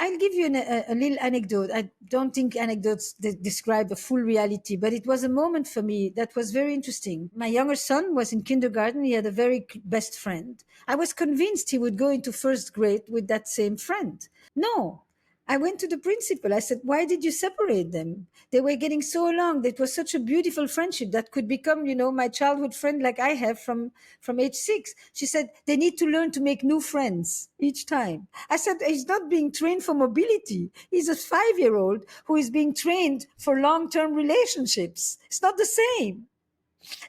I'll give you a little anecdote. I don't think anecdotes describe a full reality, but it was a moment for me that was very interesting. My younger son was in kindergarten. He had a very best friend. I was convinced he would go into first grade with that same friend. No, I went to the principal. I said, "Why did you separate them? They were getting so along. It was such a beautiful friendship that could become, my childhood friend like I have from age 6." She said, "They need to learn to make new friends each time." I said, "He's not being trained for mobility. He's a 5-year-old who is being trained for long-term relationships. It's not the same."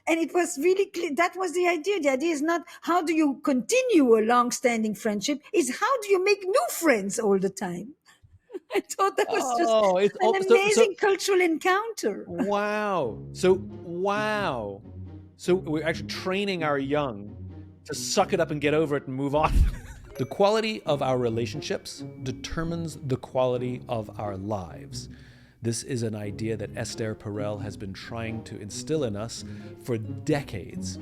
And it was really clear. That was the idea. The idea is not how do you continue a long-standing friendship, is how do you make new friends all the time. I thought that was just Oh, it's an so amazing cultural encounter. wow. Wow. So we're actually training our young to suck it up and get over it and move on. The quality of our relationships determines the quality of our lives. This is an idea that Esther Perel has been trying to instill in us for decades.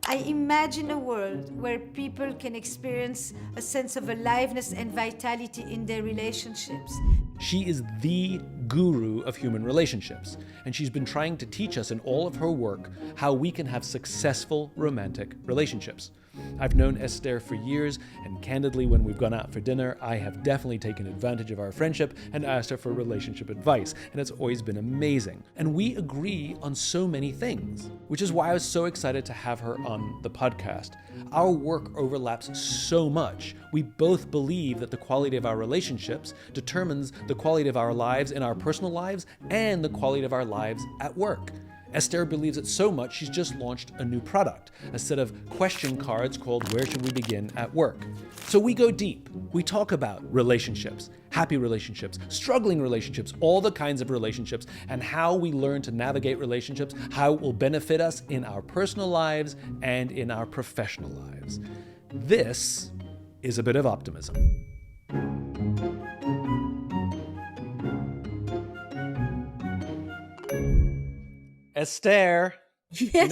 I imagine a world where people can experience a sense of aliveness and vitality in their relationships. She is the guru of human relationships, and she's been trying to teach us in all of her work how we can have successful romantic relationships. I've known Esther for years, and candidly, when we've gone out for dinner, I have definitely taken advantage of our friendship and asked her for relationship advice, and it's always been amazing. And we agree on so many things, which is why I was so excited to have her on the podcast. Our work overlaps so much. We both believe that the quality of our relationships determines the quality of our lives in our personal lives and the quality of our lives at work. Esther believes it so much, she's just launched a new product, a set of question cards called Where Should We Begin at Work? So we go deep. We talk about relationships, happy relationships, struggling relationships, all the kinds of relationships, and how we learn to navigate relationships, how it will benefit us in our personal lives and in our professional lives. This is a bit of optimism. Esther, Yes,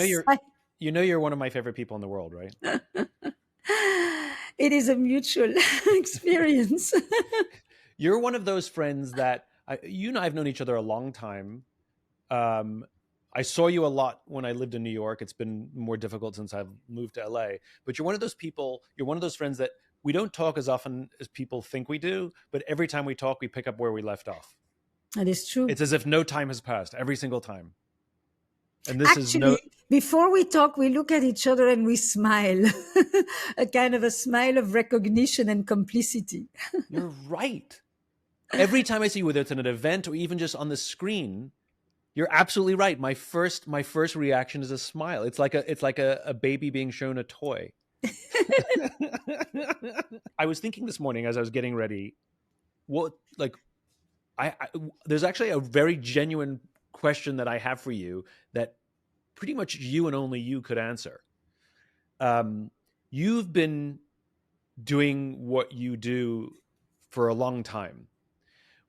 you know you're one of my favorite people in the world, right? it is a mutual experience. You're one of those friends that you and I have known each other a long time. I saw you a lot when I lived in New York. It's been more difficult since I've moved to LA. But you're one of those people, you're one of those friends that we don't talk as often as people think we do, but every time we talk, we pick up where we left off. That is true. It's as if no time has passed every single time. And this is Actually, before we talk, we look at each other and we smile, a kind of a smile of recognition and complicity. You're right. Every time I see you, whether it's at an event or even just on the screen, you're absolutely right. My first reaction is a smile. It's like a baby being shown a toy. I was thinking this morning as I was getting ready, there's actually a very genuine question that I have for you that pretty much you and only you could answer. You've been doing what you do for a long time,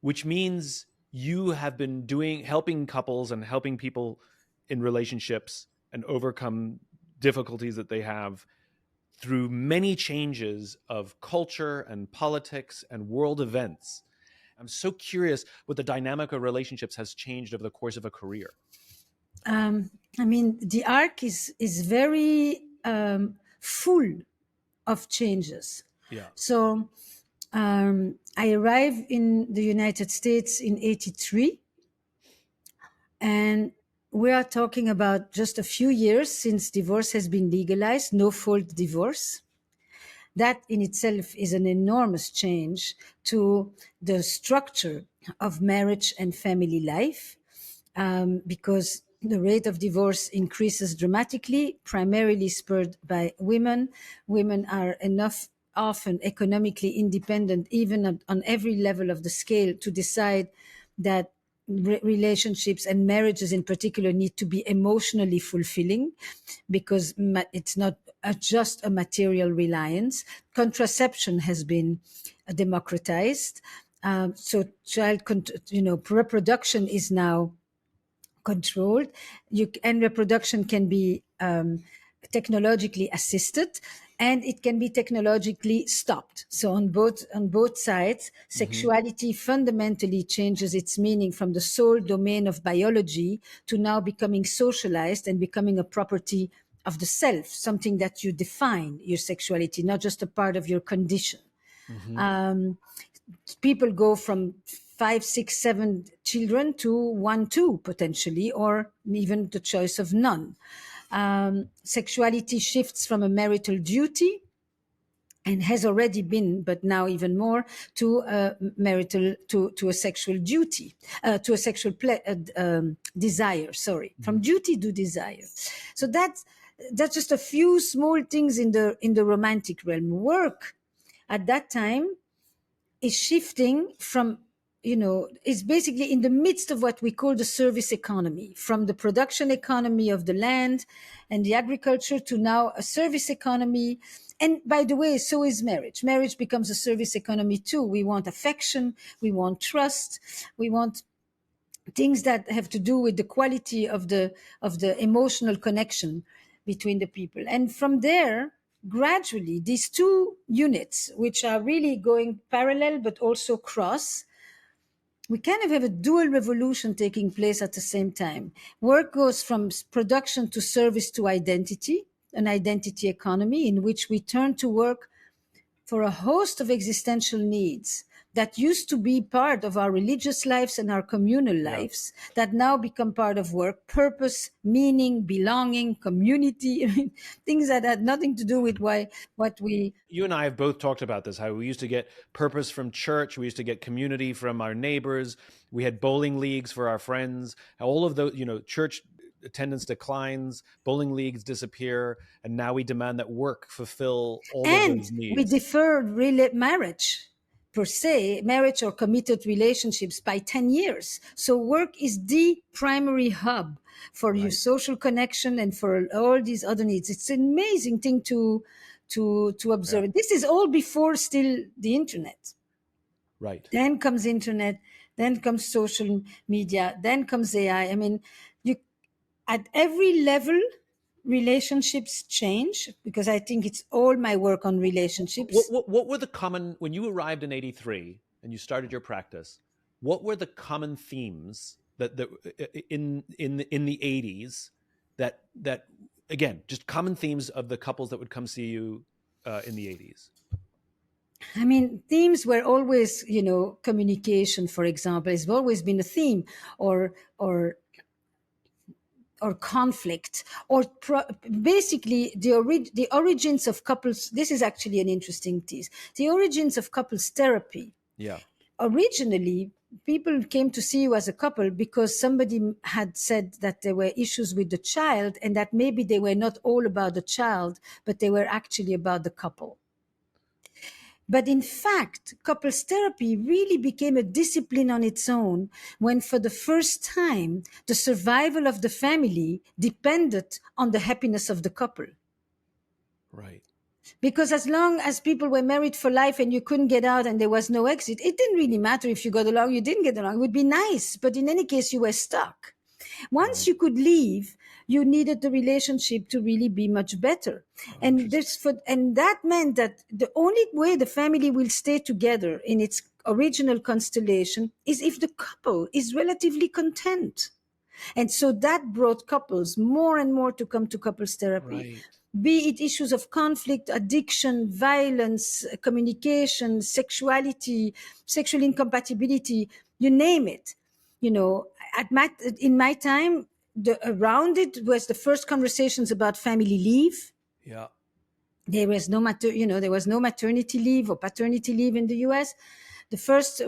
which means you have been helping couples and helping people in relationships and overcome difficulties that they have through many changes of culture and politics and world events. I'm so curious what the dynamic of relationships has changed over the course of a career. The arc is very full of changes. Yeah. So I arrived in the United States in 1983, and we are talking about just a few years since divorce has been legalized, no-fault divorce. That in itself is an enormous change to the structure of marriage and family life, because the rate of divorce increases dramatically, primarily spurred by women. Women are often economically independent, even on every level of the scale, to decide that relationships and marriages in particular need to be emotionally fulfilling, because it's not just a material reliance. Contraception has been democratized. So reproduction is now controlled, and reproduction can be technologically assisted, and it can be technologically stopped. So on both sides, sexuality fundamentally changes its meaning from the sole domain of biology to now becoming socialized and becoming a property of the self, something that you define your sexuality, not just a part of your condition. People go from 5, 6, 7 children to 1, 2 potentially, or even the choice of none. Sexuality shifts from a marital duty, and has already been, but now even more, to a marital, to a sexual duty, to a sexual desire. Sorry, from duty to desire. So that's just a few small things in the romantic realm. Work at that time is shifting from, is basically in the midst of what we call the service economy, from the production economy of the land and the agriculture to now a service economy. And by the way, so is marriage. Marriage becomes a service economy too. We want affection, we want trust, we want things that have to do with the quality of the emotional connection between the people. And from there, gradually, these two units, which are really going parallel but also cross, we kind of have a dual revolution taking place at the same time. Work goes from production to service to identity, an identity economy in which we turn to work for a host of existential needs that used to be part of our religious lives and our communal lives, that now become part of work: purpose, meaning, belonging, community. Things that had nothing to do with what we... You and I have both talked about this, how we used to get purpose from church, we used to get community from our neighbors, we had bowling leagues for our friends, all of those, church attendance declines, bowling leagues disappear, and now we demand that work fulfill all of And those we needs. deferred really marriage per se, marriage or committed relationships, by 10 years. So work is the primary hub for your social connection and for all these other needs. It's an amazing thing to observe. Yeah. This is all before still the internet. Right. Then comes internet, then comes social media, then comes AI. I mean, you at every level, relationships change, because I think it's all my work on relationships. What were the common, when you arrived in 83 and you started your practice, what were the common themes that in the 80s that again, just common themes of the couples that would come see you in the 80s? I mean, themes were always, communication, for example, has always been a theme, or conflict, or basically the origins of couples. This is actually an interesting piece. The origins of couples therapy. Yeah. Originally, people came to see you as a couple because somebody had said that there were issues with the child, and that maybe they were not all about the child, but they were actually about the couple. But in fact, couples therapy really became a discipline on its own when, for the first time, the survival of the family depended on the happiness of the couple. Right. Because as long as people were married for life and you couldn't get out and there was no exit, it didn't really matter if you got along, you didn't get along. It would be nice, but in any case, you were stuck. Once you could leave, you needed the relationship to really be much better. And that meant that the only way the family will stay together in its original constellation is if the couple is relatively content. And so that brought couples more and more to come to couples therapy. Right. Be it issues of conflict, addiction, violence, communication, sexuality, sexual incompatibility, you name it. In my time, around it was the first conversations about family leave. Yeah. There was no maternity leave or paternity leave in the US. The first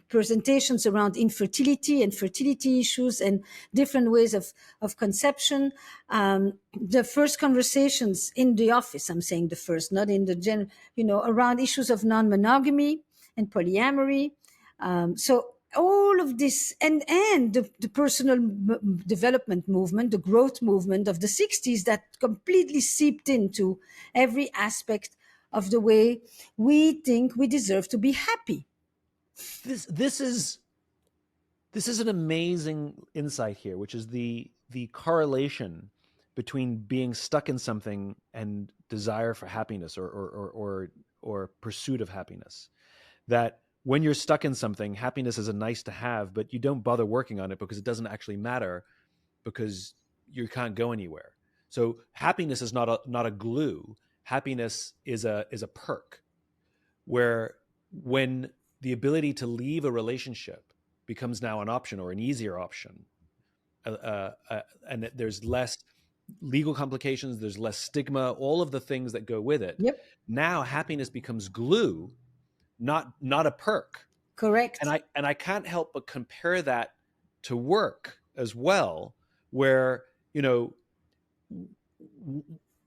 presentations around infertility and fertility issues and different ways of conception. The first conversations in the office, I'm saying the first, not in the around issues of non-monogamy and polyamory. So all of this, and the personal development movement, the growth movement of the 60s, that completely seeped into every aspect of the way we think we deserve to be happy. This is an amazing insight here, which is the correlation between being stuck in something and desire for happiness or pursuit of happiness. That when you're stuck in something, happiness is a nice to have, but you don't bother working on it because it doesn't actually matter, because you can't go anywhere. So happiness is not a glue. Happiness is a perk, where when the ability to leave a relationship becomes now an option or an easier option, and there's less legal complications, there's less stigma, all of the things that go with it. Yep. Now happiness becomes glue, not a perk. Correct. And I can't help but compare that to work as well, where, you know,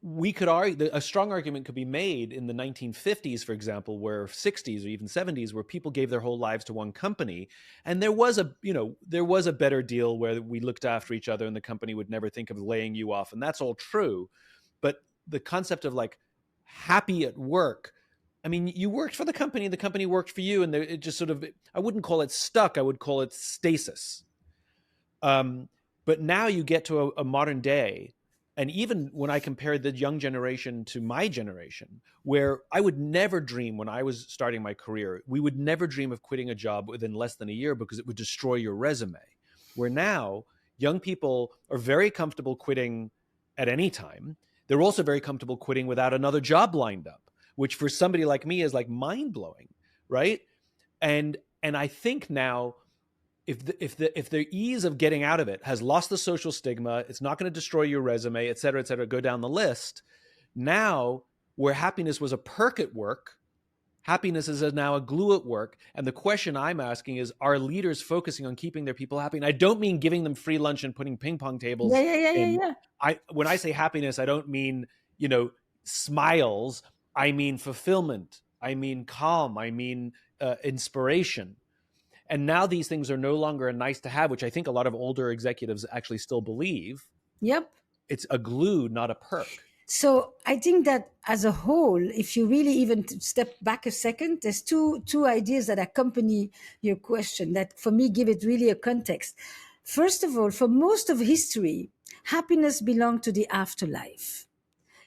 we could argue, a strong argument could be made in the 1950s, for example, where 60s or even 70s, where people gave their whole lives to one company, and there was a better deal where we looked after each other and the company would never think of laying you off, and that's all true. But the concept of like happy at work, I mean, you worked for the company worked for you, and it just sort of, I wouldn't call it stuck, I would call it stasis. But now you get to a modern day, and even when I compare the young generation to my generation, where I would never dream, when I was starting my career, we would never dream of quitting a job within less than a year because it would destroy your resume. Where now young people are very comfortable quitting at any time. They're also very comfortable quitting without another job lined up, which for somebody like me is like mind blowing, right? And I think now, if the ease of getting out of it has lost the social stigma, it's not going to destroy your resume, et cetera, go down the list. Now, where happiness was a perk at work, happiness is now a glue at work. And the question I'm asking is, are leaders focusing on keeping their people happy? And I don't mean giving them free lunch and putting ping pong Yeah, tables yeah, yeah, yeah, in. yeah. When I say happiness, I don't mean, smiles. I mean fulfillment. I mean calm. I mean inspiration. And now these things are no longer a nice to have, which I think a lot of older executives actually still believe. Yep. It's a glue, not a perk. So I think that as a whole, if you really even step back a second, there's two ideas that accompany your question that for me give it really a context. First of all, for most of history, happiness belonged to the afterlife.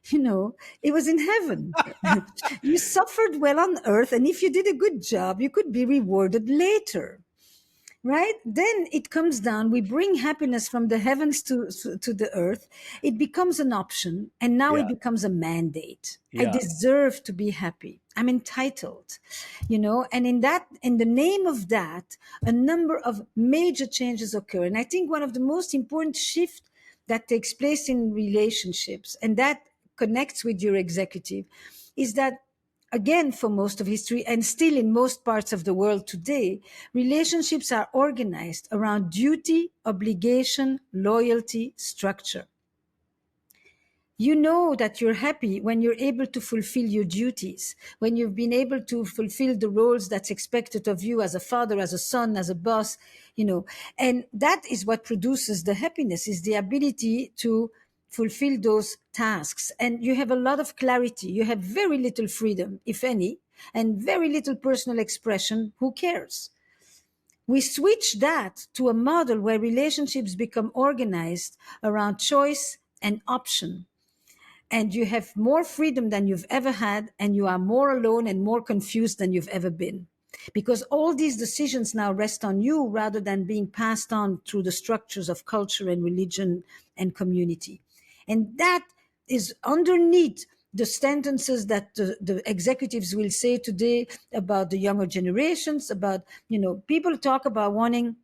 It was in heaven. You suffered well on earth, and if you did a good job, you could be rewarded later. Right? Then it comes down, we bring happiness from the heavens to the earth. It becomes an option, and now it Yeah. becomes a mandate. I Yeah. deserve to be happy. I'm entitled, and in the name of that, a number of major changes occur. And I think one of the most important shifts that takes place in relationships, and that connects with your executive, is that again, for most of history and still in most parts of the world today, relationships are organized around duty, obligation, loyalty, structure. You know that you're happy when you're able to fulfill your duties, when you've been able to fulfill the roles that's expected of you as a father, as a son, as a boss, and that is what produces the happiness, is the ability to fulfill those tasks. And you have a lot of clarity. You have very little freedom, if any, and very little personal expression. Who cares? We switch that to a model where relationships become organized around choice and option, and you have more freedom than you've ever had, and you are more alone and more confused than you've ever been, because all these decisions now rest on you rather than being passed on through the structures of culture and religion and community. And that is underneath the sentences that the executives will say today about the younger generations, about, people talk about wanting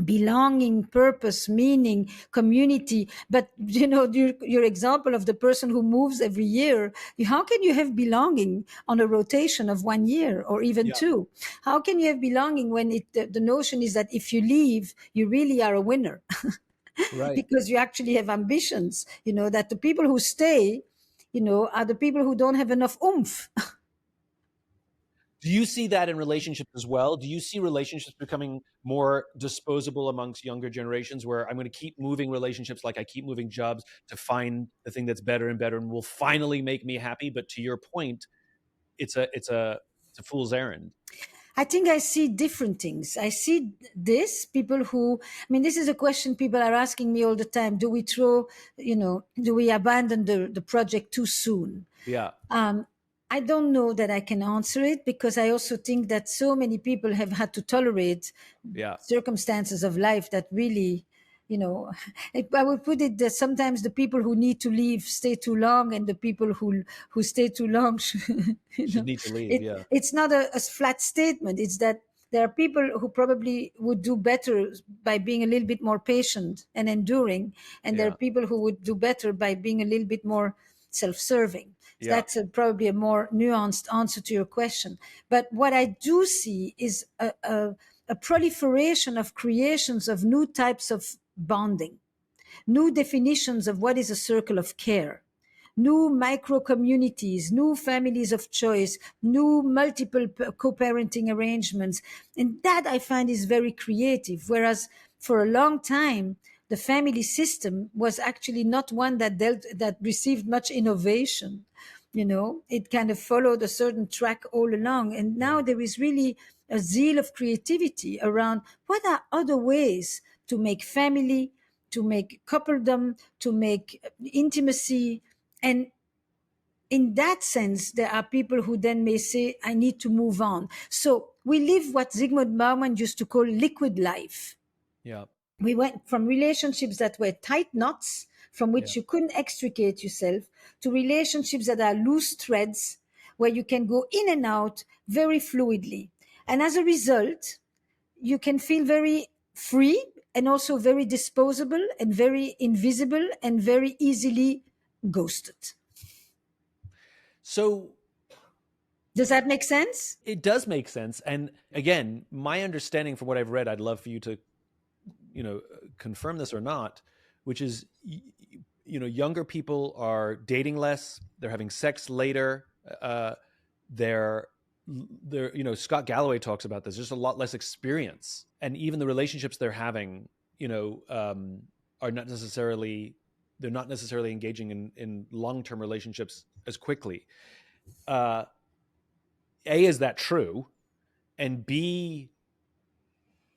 belonging, purpose, meaning, community. But your example of the person who moves every year, how can you have belonging on a rotation of 1 year or even Yeah. two? How can you have belonging when the notion is that if you leave, you really are a winner? Right. Because you actually have ambitions, that the people who stay, are the people who don't have enough oomph. Do you see that in relationships as well? Do you see relationships becoming more disposable amongst younger generations, where I'm going to keep moving relationships like I keep moving jobs to find the thing that's better and better and will finally make me happy? But to your point, it's a fool's errand. I think I see different things. I see this people who, I mean, this is a question people are asking me all the time. Do we throw, do we abandon the project too soon? Yeah. Um, I don't know that I can answer it, because I also think that so many people have had to tolerate Yeah. circumstances of life that really, I would put it that sometimes the people who need to leave stay too long, and the people who stay too long, Should need to leave. Yeah. it's not a flat statement. It's that there are people who probably would do better by being a little bit more patient and enduring, and there are Yeah. people who would do better by being a little bit more self-serving. So Yeah. that's probably a more nuanced answer to your question. But what I do see is a proliferation of creations of new types of bonding, new definitions of what is a circle of care, new micro communities, new families of choice, new multiple co-parenting arrangements. And that I find is very creative. Whereas for a long time, the family system was actually not one that received much innovation. It kind of followed a certain track all along. And now Yeah. there is really a zeal of creativity around what are other ways to make family, to make coupledom, to make intimacy. And in that sense, there are people who then may say, I need to move on. So we live what Zygmunt Bauman used to call liquid life. Yeah. We went from relationships that were tight knots from Yeah. which you couldn't extricate yourself, to relationships that are loose threads where you can go in and out very fluidly. And as a result, you can feel very free and also very disposable and very invisible and very easily ghosted. So Does that make sense? it does make sense. And again, my understanding from what I've read, I'd love for you to, confirm this or not, which is, younger people are dating less, they're having sex later, they're, Scott Galloway talks about this. There's a lot less experience, and even the relationships they're having, are not necessarily, they're not necessarily engaging in long-term relationships as quickly. A, is that true? And B,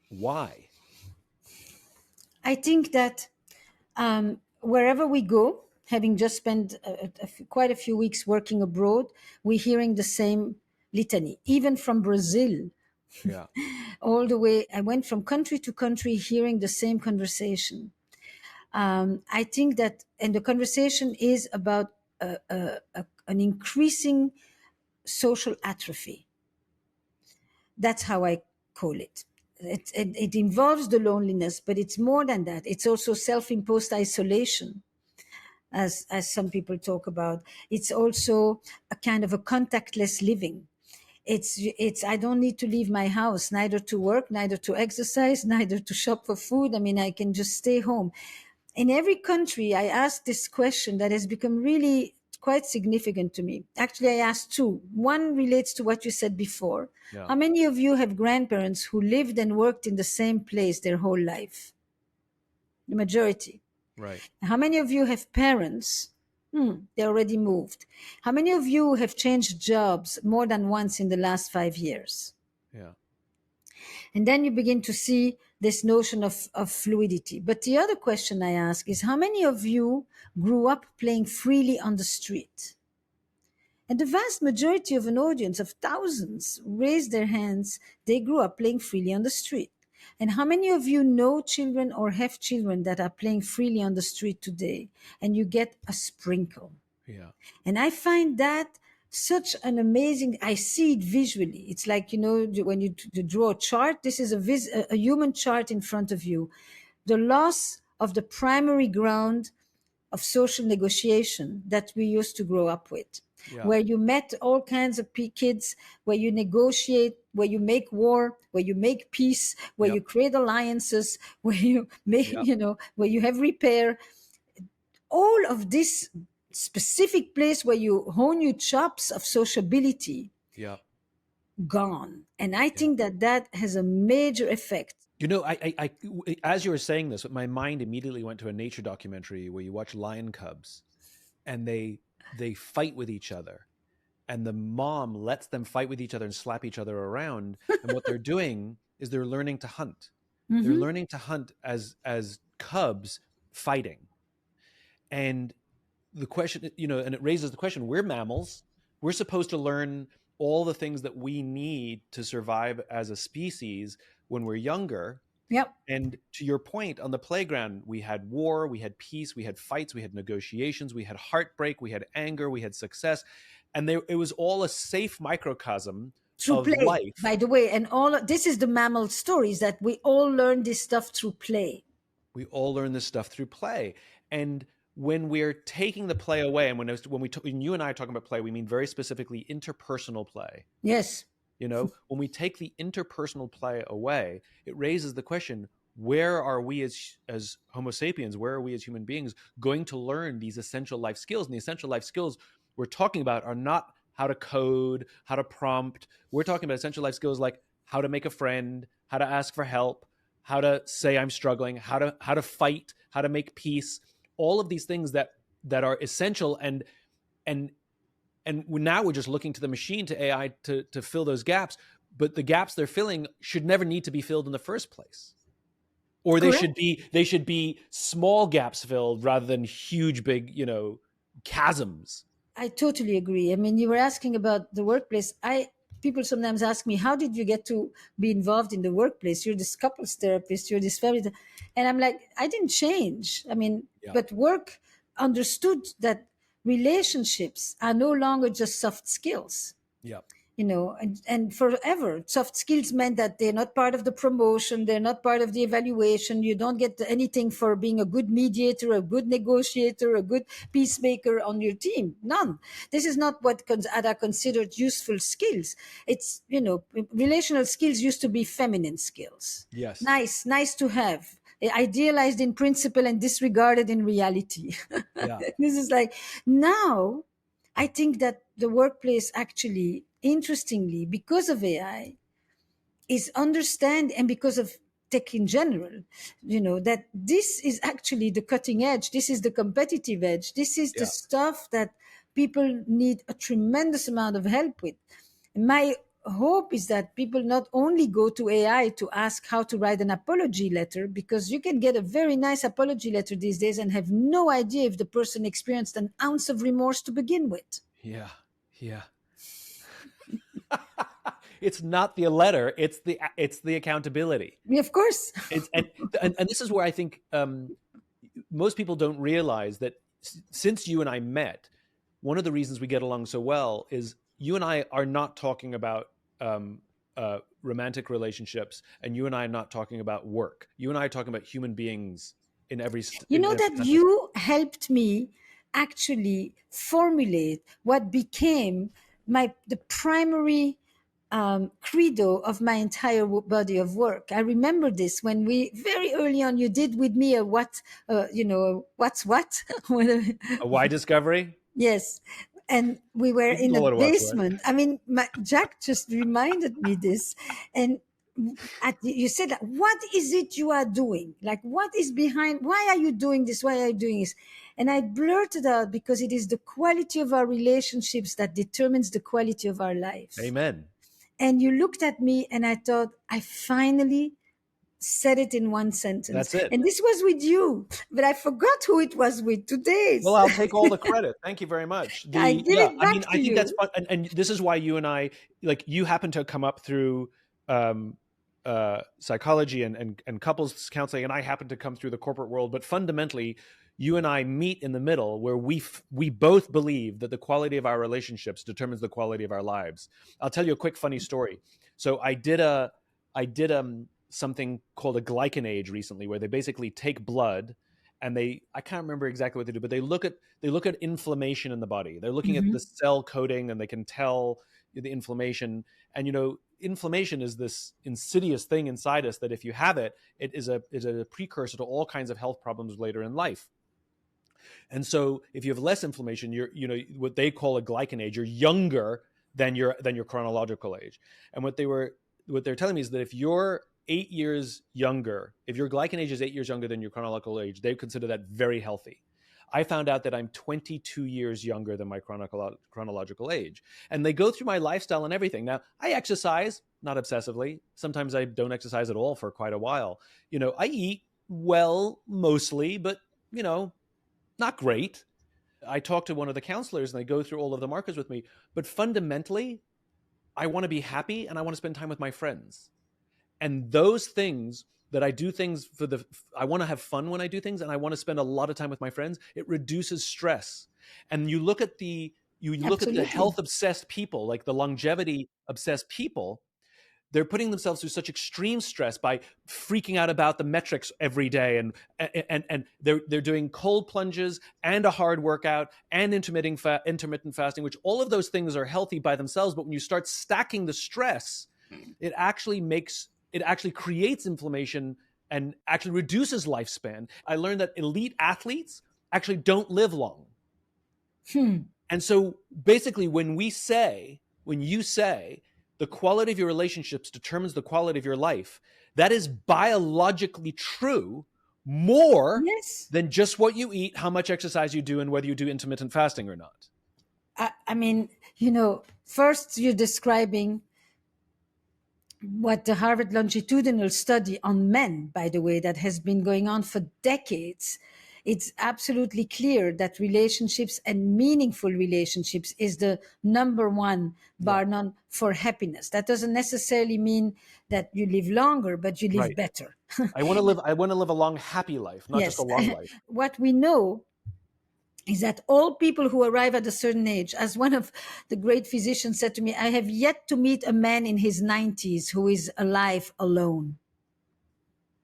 why? I think that wherever we go, having just spent quite a few weeks working abroad, we're hearing the same litany, even from Brazil. Yeah. All the way, I went from country to country hearing the same conversation. I think that, and the conversation is about an increasing social atrophy. That's how I call it. It involves the loneliness, but it's more than that. It's also self-imposed isolation, as some people talk about. It's also a kind of a contactless living. It's I don't need to leave my house, neither to work, neither to exercise, neither to shop for food. I mean, I can just stay home. In every country, I asked this question that has become really quite significant to me. Actually, I asked two. One relates to what you said before. Yeah. How many of you have grandparents who lived and worked in the same place their whole life? The majority. Right. How many of you have parents? They already moved. How many of you have changed jobs more than once in the last 5 years? Yeah. And then you begin to see this notion of fluidity. But the other question I ask is, how many of you grew up playing freely on the street? And the vast majority of an audience of thousands raised their hands. They grew up playing freely on the street. And how many of you know children or have children that are playing freely on the street today? And you get a sprinkle. Yeah. And I find that such an amazing, I see it visually. It's like, when you draw a chart, this is a human chart in front of you. The loss of the primary ground of social negotiation that we used to grow up with, Yeah. where you met all kinds of kids, where you negotiate, where you make war, where you make peace, where Yep. you create alliances, where you make, Yep. where you have repair. All of this specific place where you hone your chops of sociability, Yeah. gone. And I think that has a major effect. I as you were saying this, my mind immediately went to a nature documentary where you watch lion cubs, and they fight with each other, and the mom lets them fight with each other and slap each other around. And what they're doing is they're learning to hunt. They're Mm-hmm. learning to hunt as cubs fighting. And the question, and it raises the question, we're mammals. We're supposed to learn all the things that we need to survive as a species when we're younger. Yep. And to your point, on the playground, we had war, we had peace, we had fights, we had negotiations, we had heartbreak, we had anger, we had success. And it was all a safe microcosm Through of play, life. by the way. And this is the mammal stories, that we all learn this stuff through play. We all learn this stuff through play. And when we're taking the play away, and when you and I are talking about play, we mean very specifically interpersonal play. Yes. When we take the interpersonal play away, it raises the question, where are we as Homo sapiens, where are we as human beings going to learn these essential life skills? And the essential life skills we're talking about are not how to code, how to prompt. We're talking about essential life skills like how to make a friend, how to ask for help, how to say I'm struggling, how to fight, how to make peace, all of these things that are essential. And now we're just looking to the machine, to AI, to fill those gaps. But the gaps they're filling should never need to be filled in the first place. Or they should be small gaps filled rather than huge, big, chasms. I totally agree. I mean, you were asking about the workplace. People sometimes ask me, how did you get to be involved in the workplace? You're this couples therapist, you're this family. And I'm like, I didn't change. I mean, but work understood that relationships are no longer just soft skills. Yeah. And forever, soft skills meant that they're not part of the promotion, they're not part of the evaluation. You don't get anything for being a good mediator, a good negotiator, a good peacemaker on your team. None. This is not what are considered useful skills. It's, relational skills used to be feminine skills. Yes. Nice to have. Idealized in principle and disregarded in reality. Yeah. This is like, now I think that the workplace actually, interestingly, because of AI, is understand, and because of tech in general, that this is actually the cutting edge. This is the competitive edge. This is the stuff that people need a tremendous amount of help with. My hope is that people not only go to AI to ask how to write an apology letter, because you can get a very nice apology letter these days and have no idea if the person experienced an ounce of remorse to begin with. Yeah. It's not the letter, it's the accountability. Of course. And this is where I think most people don't realize that since you and I met, one of the reasons we get along so well is you and I are not talking about romantic relationships, and you and I are not talking about work. You and I are talking about human beings in every. You helped me actually formulate what became the primary credo of my entire body of work. I remember this when we very early on, you did with me a what's what? A why discovery? Yes. And we were in a basement. I mean, Jack just reminded me this. And you said, what is it you are doing? Like, what is behind? Why are you doing this? Why are you doing this? And I blurted out, because it is the quality of our relationships that determines the quality of our lives. Amen. And you looked at me and I thought, I finally said it in one sentence. That's it. And this was with you, but I forgot who it was with today. Well, I'll take all the credit. Thank you very much. I give it back to I think you. that's fun. And this is why you and I, like, you happen to come up through psychology and couples counseling, and I happen to come through the corporate world. But fundamentally, you and I meet in the middle, where we both believe that the quality of our relationships determines the quality of our lives. I'll tell you a quick funny story. So I did something called a glycanage recently, where they basically take blood and I can't remember exactly what they do, but they look at inflammation in the body. They're looking at the cell coding, and they can tell the inflammation. And inflammation is this insidious thing inside us that if you have it, it is a precursor to all kinds of health problems later in life. And so if you have less inflammation, you're what they call a glycanage, you're younger than your chronological age. And what they're telling me is that if you're 8 years younger, if your glycanage is 8 years younger than your chronological age, they consider that very healthy. I found out that I'm 22 years younger than my chronological age. And they go through my lifestyle and everything. Now, I exercise, not obsessively. Sometimes I don't exercise at all for quite a while. I eat well mostly, but, not great. I talk to one of the counselors and they go through all of the markers with me. But fundamentally, I want to be happy and I want to spend time with my friends. And those things that I do things I want to have fun when I do things and I want to spend a lot of time with my friends, it reduces stress. And you look at the Absolutely. health obsessed people, like the longevity obsessed people, they're putting themselves through such extreme stress by freaking out about the metrics every day, and they're doing cold plunges and a hard workout and intermittent fasting, which all of those things are healthy by themselves. But when you start stacking the stress, it actually creates inflammation and actually reduces lifespan. I learned that elite athletes actually don't live long. And so basically, when you say the quality of your relationships determines the quality of your life, that is biologically true more Yes. than just what you eat, how much exercise you do, and whether you do intermittent fasting or not. I mean, first you're describing what the Harvard longitudinal study on men, by the way, that has been going on for decades. It's absolutely clear that relationships and meaningful relationships is the number one, Yeah. bar none, for happiness. That doesn't necessarily mean that you live longer, but you live Right. better. I want to live a long, happy life, not just a Yes. long life. What we know is that all people who arrive at a certain age, as one of the great physicians said to me, I have yet to meet a man in his 90s who is alive alone.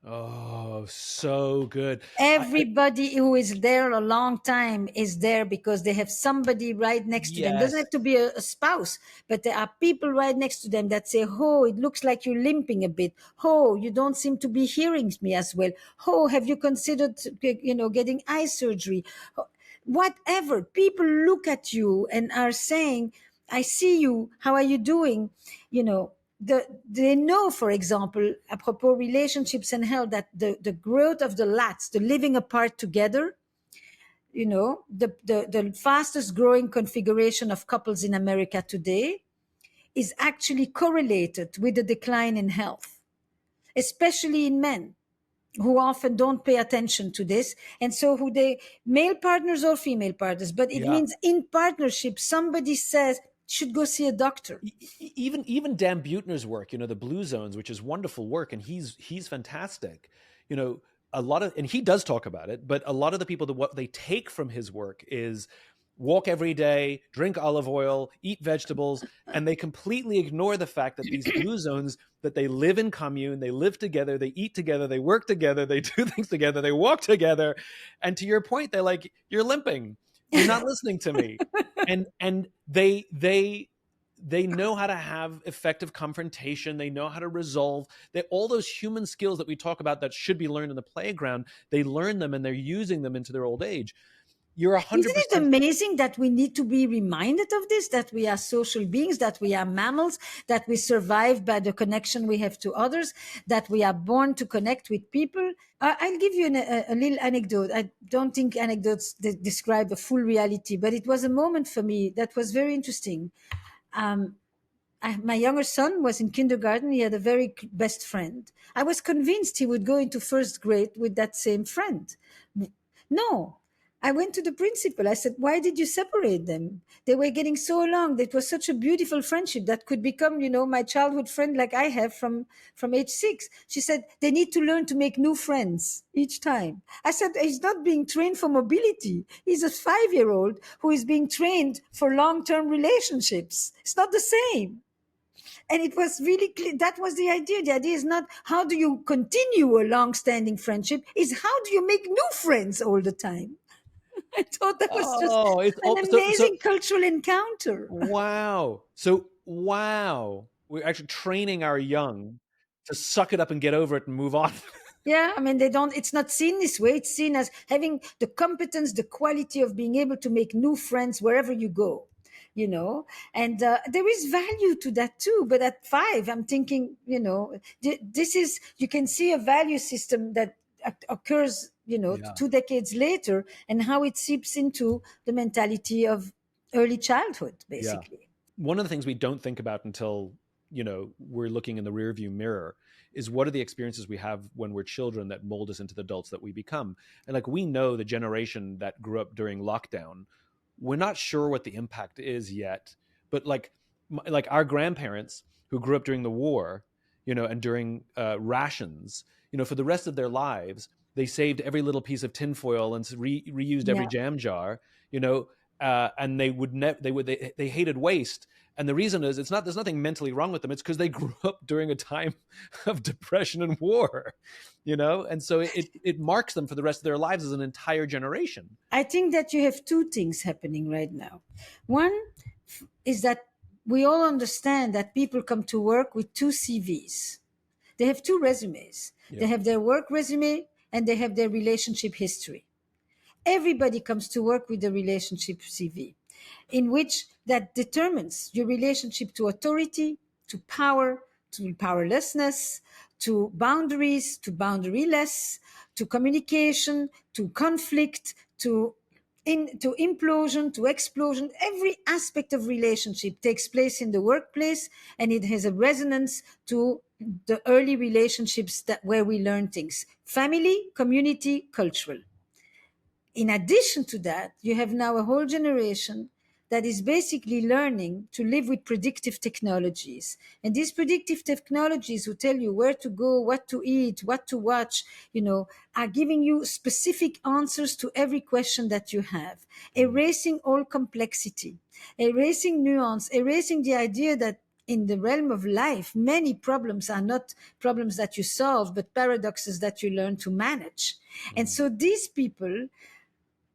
Oh, so good. Everybody who is there a long time is there because they have somebody right next to them. Doesn't Yes. have to be a spouse, but there are people right next to them that say, oh, it looks like you're limping a bit. Oh, you don't seem to be hearing me as well. Oh, have you considered, getting eye surgery? Whatever. People look at you and are saying, I see you. How are you doing? They know, for example, apropos relationships and health, that the growth of the lats, the living apart together, the fastest growing configuration of couples in America today is actually correlated with the decline in health, especially in men who often don't pay attention to this. And so who they, male partners or female partners, but it Yeah. means in partnership, somebody says, should go see a doctor. Even Dan Buettner's work, the Blue Zones, which is wonderful work, and he's fantastic. You know, and he does talk about it, but a lot of the people, that what they take from his work is walk every day, drink olive oil, eat vegetables, and they completely ignore the fact that these blue zones, that they live in commune, they live together, they eat together, they work together, they do things together, they walk together. And to your point, they're like, you're limping, you're not listening to me. And they know how to have effective confrontation. They know how to resolve. All those human skills that we talk about that should be learned in the playground, they learn them and they're using them into their old age. You're Isn't it 100%. amazing that we need to be reminded of this, that we are social beings, that we are mammals, that we survive by the connection we have to others, that we are born to connect with people? I'll give you a little anecdote. I don't think anecdotes describe the full reality, but it was a moment for me that was very interesting. My younger son was in kindergarten. He had a very best friend. I was convinced he would go into first grade with that same friend. No, I went to the principal. I said, why did you separate them? They were getting so along. It was such a beautiful friendship that could become, my childhood friend, like I have from age 6. She said, they need to learn to make new friends each time. I said, he's not being trained for mobility. He's a 5-year-old who is being trained for long-term relationships. It's not the same. And it was really clear. That was the idea. The idea is not how do you continue a long-standing friendship, is how do you make new friends all the time. I thought that was just Oh, it's an all so amazing cultural encounter. wow. So wow. We're actually training our young to suck it up and get over it and move on. Yeah, I mean, it's not seen this way. It's seen as having the competence, the quality of being able to make new friends wherever you go, and there is value to that too. But at 5, I'm thinking, this is, you can see a value system that occurs Yeah. 2 decades later, and how it seeps into the mentality of early childhood, Yeah. basically. One of the things we don't think about until, we're looking in the rearview mirror is what are the experiences we have when we're children that mold us into the adults that we become. And like, we know the generation that grew up during lockdown, we're not sure what the impact is yet, but like our grandparents who grew up during the war, and during rations, for the rest of their lives, they saved every little piece of tinfoil and reused every Yeah. jam jar, and they hated waste. And the reason is, there's nothing mentally wrong with them. It's because they grew up during a time of depression and war, and so it marks them for the rest of their lives as an entire generation. I think that you have two things happening right now. One is that we all understand that people come to work with two CVs. They have two resumes. They Yeah. have their work resume and they have their relationship history. Everybody comes to work with a relationship CV, in which that determines your relationship to authority, to power, to powerlessness, to boundaries, to boundaryless, to communication, to conflict, to implosion, to explosion. Every aspect of relationship takes place in the workplace, and it has a resonance to the early relationships that where we learn things: family, community, cultural. In addition to that, you have now a whole generation that is basically learning to live with predictive technologies. And these predictive technologies who tell you where to go, what to eat, what to watch, are giving you specific answers to every question that you have, erasing all complexity, erasing nuance, erasing the idea that in the realm of life, many problems are not problems that you solve, but paradoxes that you learn to manage. And Mm. so these people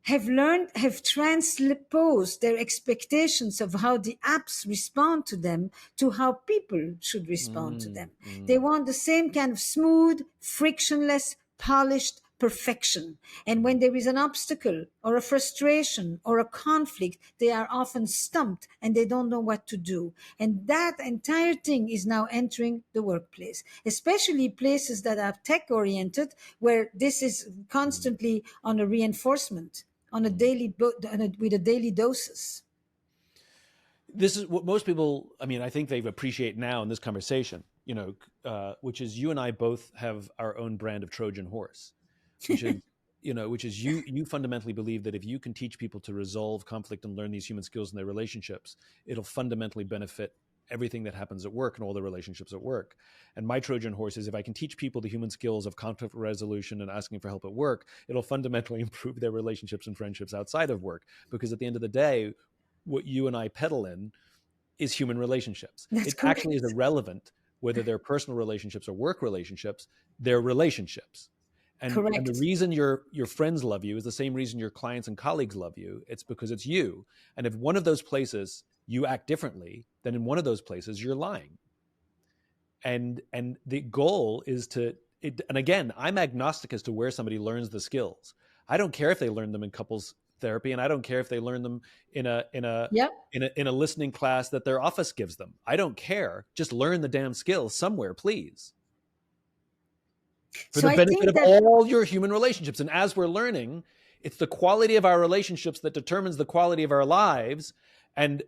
have transposed their expectations of how the apps respond to them to how people should respond to Mm. them. They Mm. want the same kind of smooth, frictionless, polished perfection. And when there is an obstacle or a frustration or a conflict, they are often stumped and they don't know what to do. And that entire thing is now entering the workplace, especially places that are tech oriented, where this is Mm. constantly on a reinforcement on a Mm. with a daily doses. This is what most people, I mean, I think they appreciate now in this conversation, which is, you and I both have our own brand of Trojan horse, which is, you fundamentally believe that if you can teach people to resolve conflict and learn these human skills in their relationships, it'll fundamentally benefit everything that happens at work and all the relationships at work. And my Trojan horse is, if I can teach people the human skills of conflict resolution and asking for help at work, it'll fundamentally improve their relationships and friendships outside of work. Because at the end of the day, what you and I peddle in is human relationships. That's It actually correct. is irrelevant whether they're personal relationships or work relationships, they're relationships. And the Correct. reason your friends love you is the same reason your clients and colleagues love you. It's because it's you. And if one of those places you act differently, then in one of those places you're lying. And the goal is and again, I'm agnostic as to where somebody learns the skills. I don't care if they learn them in couples therapy, and I don't care if they learn them in Yep. a listening class that their office gives them. I don't care. Just learn the damn skills somewhere, please, for So the I benefit think of that all your human relationships. And as we're learning, it's the quality of our relationships that determines the quality of our lives. And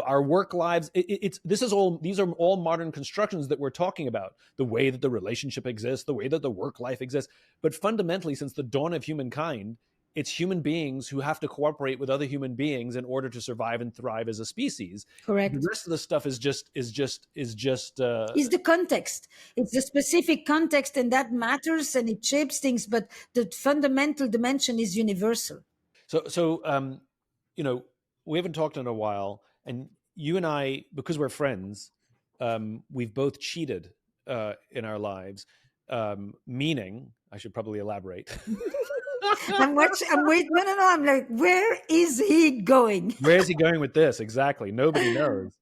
our work lives. These are all modern constructions that we're talking about. The way that the relationship exists, the way that the work life exists. But fundamentally, since the dawn of humankind, it's human beings who have to cooperate with other human beings in order to survive and thrive as a species. The correct rest of the stuff is just. is the context. It's the specific context, and that matters and it shapes things. But the fundamental dimension is universal. So, we haven't talked in a while, and you and I, because we're friends, we've both cheated in our lives. Meaning, I should probably elaborate. I'm watching. I'm waiting. No, no, no. I'm like, where is he going? Where is he going with this? Exactly. Nobody knows.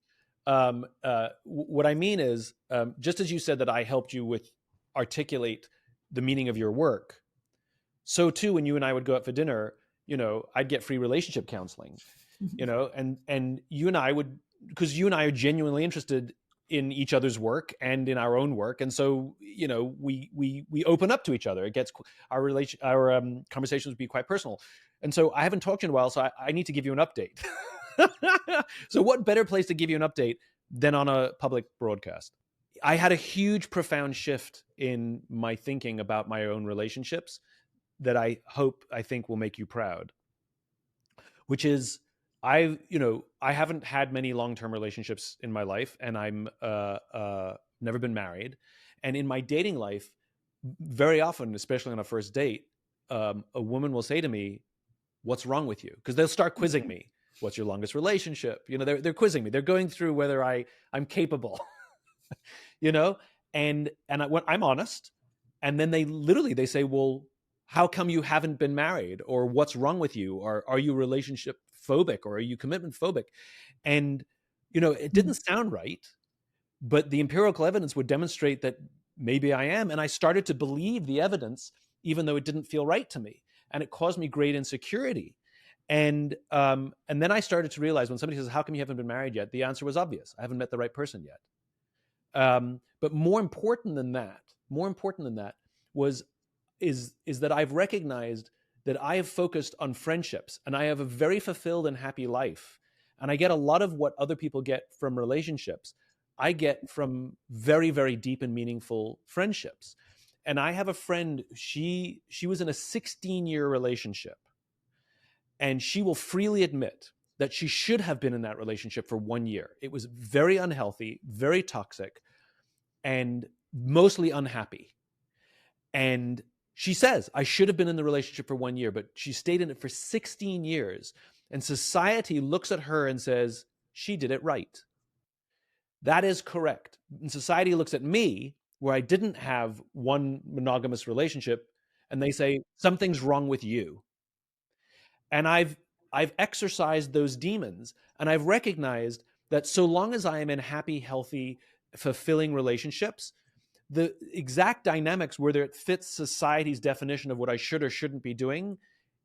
What I mean is, just as you said that I helped you with articulate the meaning of your work, so too when you and I would go out for dinner, I'd get free relationship counseling, and you and I would, because you and I are genuinely interested in each other's work and in our own work, and so we open up to each other. It gets our conversations will be quite personal, and so I haven't talked to you in a while, so I need to give you an update. So what better place to give you an update than on a public broadcast? I had a huge, profound shift in my thinking about my own relationships that I think will make you proud, which is I haven't had many long-term relationships in my life, and I'm never been married. And in my dating life, very often, especially on a first date, a woman will say to me, "What's wrong with you?" Because they'll start quizzing me. What's your longest relationship? They're quizzing me. They're going through whether I'm capable, and when I'm honest, and then they say, "Well, how come you haven't been married?" Or "What's wrong with you?" Or "Are you relationship phobic?" Or "Are you commitment phobic?" And it didn't sound right, but the empirical evidence would demonstrate that maybe I am. And I started to believe the evidence, even though it didn't feel right to me, and it caused me great insecurity. And then I started to realize, when somebody says, "How come you haven't been married yet?" the answer was obvious: I haven't met the right person yet. But more important than that is that I've recognized that I have focused on friendships, and I have a very fulfilled and happy life. And I get a lot of what other people get from relationships, I get from very, very deep and meaningful friendships. And I have a friend, she was in a 16-year relationship, and she will freely admit that she should have been in that relationship for 1 year. It was very unhealthy, very toxic, and mostly unhappy. And she says, "I should have been in the relationship for 1 year," but she stayed in it for 16 years. And society looks at her and says, "She did it right." That is correct. And society looks at me, where I didn't have one monogamous relationship, and they say, "Something's wrong with you." And I've exercised those demons, and I've recognized that so long as I am in happy, healthy, fulfilling relationships, the exact dynamics, whether it fits society's definition of what I should or shouldn't be doing,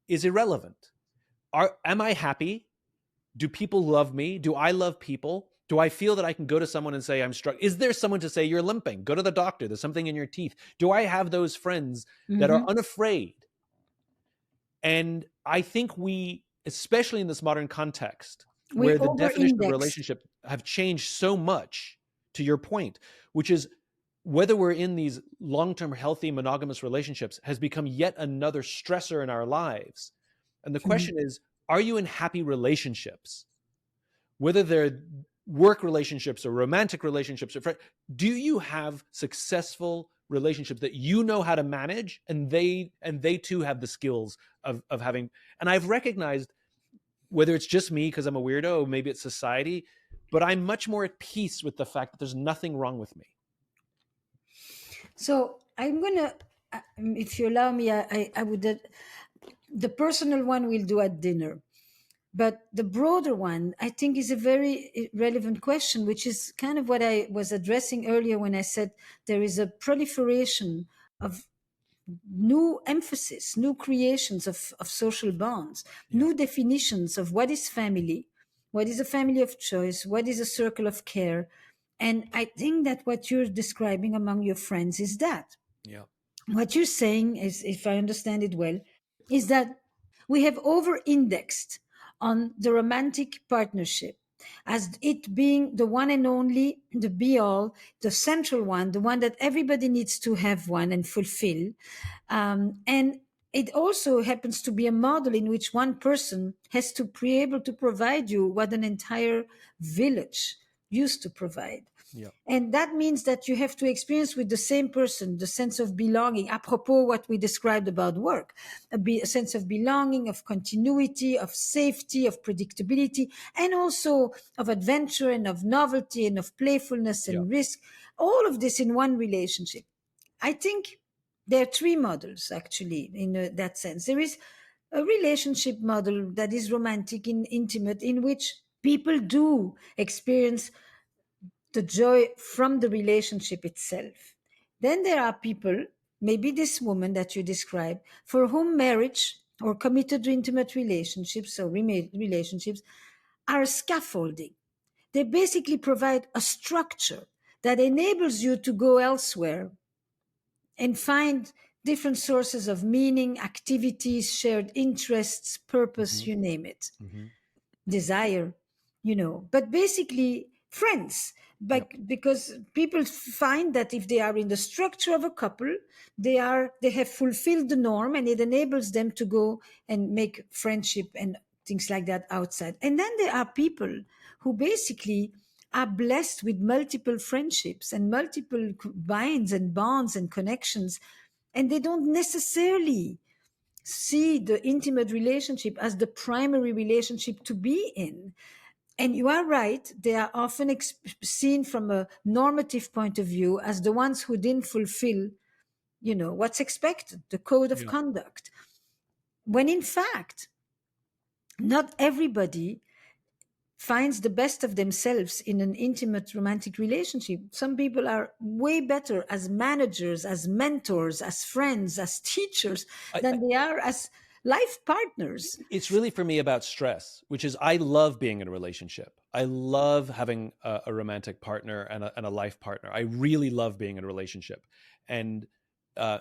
is irrelevant. Am I happy? Do people love me? Do I love people? Do I feel that I can go to someone and say I'm struggling? Is there someone to say, "You're limping, go to the doctor, there's something in your teeth"? Do I have those friends that are unafraid? And I think we, especially in this modern context, We where the definition of over-index. relationship have changed so much, to your point, which is whether we're in these long-term healthy monogamous relationships has become yet another stressor in our lives. And the question is, are you in happy relationships? Whether they're work relationships or romantic relationships, do you have successful relationships that you know how to manage, and they too have the skills of having? And I've recognized, whether it's just me because I'm a weirdo, or maybe it's society, but I'm much more at peace with the fact that there's nothing wrong with me. So I'm gonna, if you allow me, I would. The personal one we'll do at dinner, but the broader one, I think, is a very relevant question, which is kind of what I was addressing earlier when I said there is a proliferation of new emphasis, new creations of social bonds, new definitions of what is family, what is a family of choice, what is a circle of care. And I think that what you're describing among your friends is that. Yeah. What you're saying is, if I understand it well, is that we have over indexed on the romantic partnership as it being the one and only, the be all, the central one, the one that everybody needs to have one and fulfill. And it also happens to be a model in which one person has to be able to provide you what an entire village used to provide. Yeah. And that means that you have to experience with the same person the sense of belonging, apropos what we described about work, a sense of belonging, of continuity, of safety, of predictability, and also of adventure and of novelty and of playfulness Yeah. and risk. All of this in one relationship. I think there are three models actually in that sense. There is a relationship model that is romantic and intimate, in which people do experience the joy from the relationship itself. Then there are people, maybe this woman that you described, for whom marriage or committed to intimate relationships or relationships are scaffolding. They basically provide a structure that enables you to go elsewhere and find different sources of meaning, activities, shared interests, purpose, Mhm. you name it, Mhm. desire, but basically friends. Yep. Because people find that if they are in the structure of a couple, they have fulfilled the norm, and it enables them to go and make friendship and things like that outside. And then there are people who basically are blessed with multiple friendships and multiple binds and bonds and connections, and they don't necessarily see the intimate relationship as the primary relationship to be in. And you are right, they are often seen from a normative point of view as the ones who didn't fulfill, what's expected, the code of Yeah. conduct. When in fact, not everybody finds the best of themselves in an intimate romantic relationship. Some people are way better as managers, as mentors, as friends, as teachers I, than they are as life partners. it's really for me about stress, which is I love being in a relationship. I love having a romantic partner and a life partner. I really love being in a relationship. And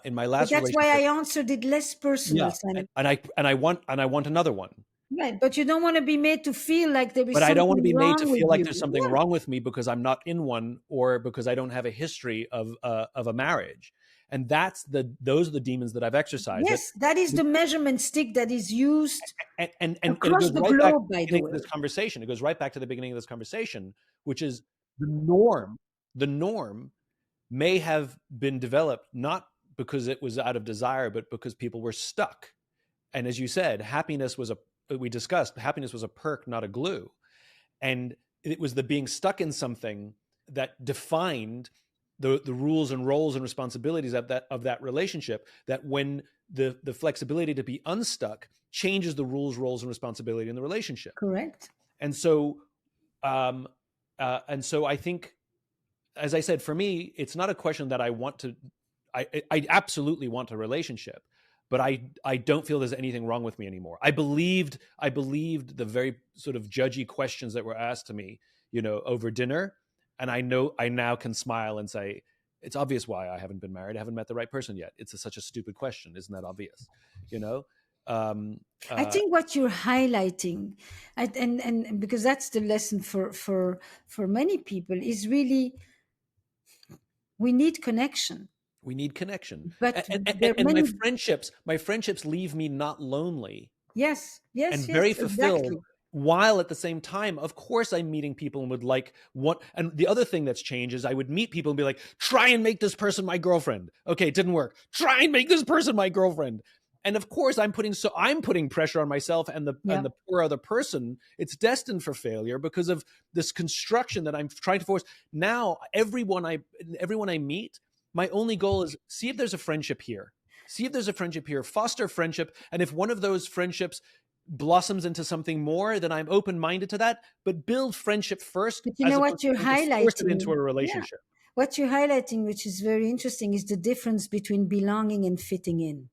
in my But last that's why relationship, I answered it less personal, yeah, Simon. and I want another one. Right. But you don't want to be made to feel like there is But I don't want to something be made to wrong feel with like you. there's something Yeah. wrong with me because I'm not in one or because I don't have a history of a marriage. And those are the demons that I've exercised. Yes, that is the measurement stick that is used And it across goes the right back to globe, the by the beginning of way. this conversation. It goes right back to the beginning of this conversation, which is the norm. The norm may have been developed not because it was out of desire, but because people were stuck. And as you said, we discussed, happiness was a perk, not a glue. And it was the being stuck in something that defined the rules and roles and responsibilities of that relationship, that when the flexibility to be unstuck changes the rules, roles, and responsibility in the relationship. Correct. And so um and so I think, as I said, for me, it's not a question that I absolutely want a relationship, but I don't feel there's anything wrong with me anymore. I believed the very sort of judgy questions that were asked to me, over dinner, and I now can smile and say, it's obvious why I haven't been married. I haven't met the right person yet. Such a stupid question, isn't that obvious? You know, um, I uh, think what you're highlighting, and because that's the lesson for many people, is really we need connection. we need connection, But there are and my many. friendships leave me not lonely Yes, yes, and very yes, fulfilled, exactly. while at the same time, of course, I'm meeting people and would like what. And the other thing that's changed is I would meet people and be like, try and make this person my girlfriend. Okay, it didn't work. Try and make this person my girlfriend. And of course, I'm putting pressure on myself and Yeah. the poor other person. It's destined for failure because of this construction that I'm trying to force. Now, everyone I meet, my only goal is see if there's a friendship here. See if there's a friendship here, foster friendship. And if one of those friendships blossoms into something more, then I'm open-minded to that. But build friendship first, But you as know opposed what to you're trying to force it into highlighting? a Yeah. relationship. What you're highlighting, which is very interesting, is the difference between belonging and fitting in.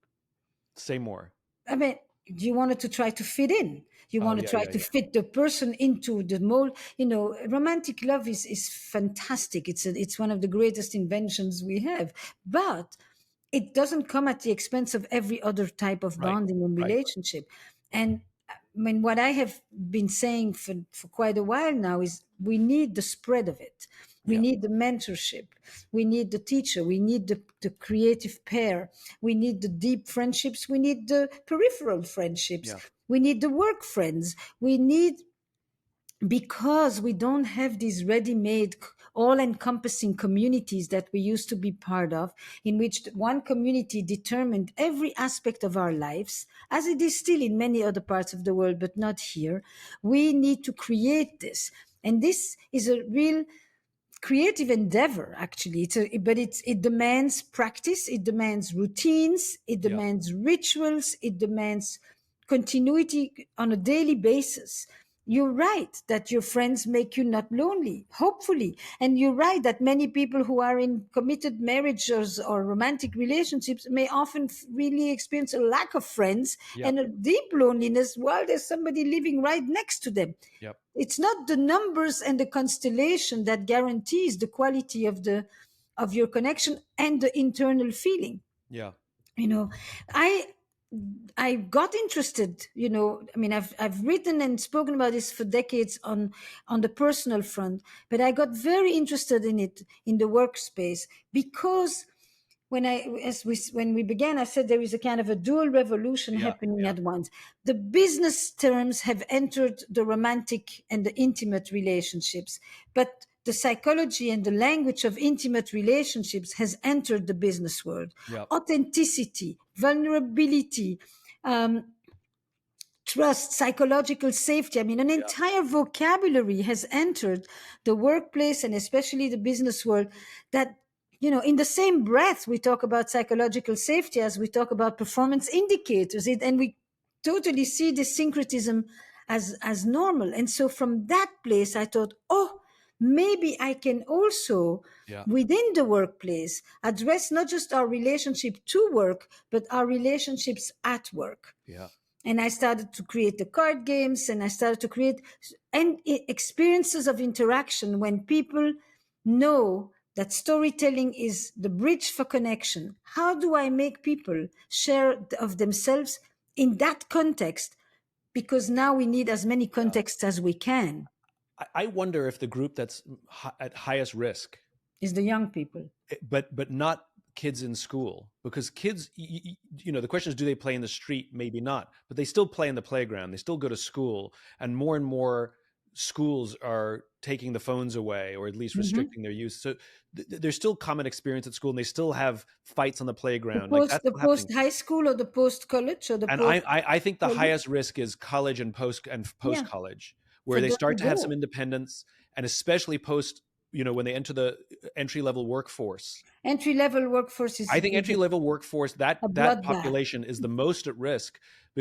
Say more. I mean, you wanted to try to fit in. You Oh want to yeah, try yeah, to yeah. fit the person into the mold. Romantic love is fantastic. It's one of the greatest inventions we have. But it doesn't come at the expense of every other type of Right, bonding and right. relationship. And I mean, what I have been saying for quite a while now is we need the spread of it. We Yeah, need the mentorship. We need the teacher. We need the creative pair. We need the deep friendships. We need the peripheral friendships. yeah, We need the work friends. We need, because we don't have these ready-made all-encompassing communities that we used to be part of, in which one community determined every aspect of our lives, as it is still in many other parts of the world but not here. We need to create this, and this is a real creative endeavor. Actually, it demands practice, it demands routines, it yeah. demands rituals, it demands continuity on a daily basis. You're right that your friends make you not lonely, hopefully. And you're right that many people who are in committed marriages or romantic relationships may often really experience a lack of friends Yep. and a deep loneliness while there's somebody living right next to them. Yep. It's not the numbers and the constellation that guarantees the quality of your connection and the internal feeling. Yeah. you know i I got interested. I mean, I've written and spoken about this for decades on the personal front, but I got very interested in it in the workspace because when we began, I said there is a kind of a dual revolution Yeah. happening Yeah. at once. The business terms have entered the romantic and the intimate relationships, but the psychology and the language of intimate relationships has entered the business world. Yep. Authenticity, vulnerability, um, trust, psychological safety. I mean, an Yeah. entire vocabulary has entered the workplace and especially the business world that, in the same breath, we talk about psychological safety as we talk about performance indicators. And we totally see this syncretism as normal. And so from that place, I thought, oh, maybe I can also, Yeah. within the workplace, address not just our relationship to work, but our relationships at work. Yeah. And I started to create the card games, and I started to create experiences of interaction when people know that storytelling is the bridge for connection. How do I make people share of themselves in that context? Because now we need as many Yeah. contexts as we can. I wonder if the group that's at highest risk, Is the young people. but not kids in school, because kids, the question is, do they play in the street? Maybe not, but they still play in the playground. They still go to school, and more schools are taking the phones away, or at least Mhm. restricting their use. So there's still common experience at school, and they still have fights on the The playground. Like post, that's the still happening. post high school or the post college or the And post I think the college. highest risk is college and post Yeah, college, for where they them to start to have some go. independence, and especially post, when they enter the entry level workforce. Entry level workforce I is, think is entry level workforce, a that bloodbath. population is the most at risk,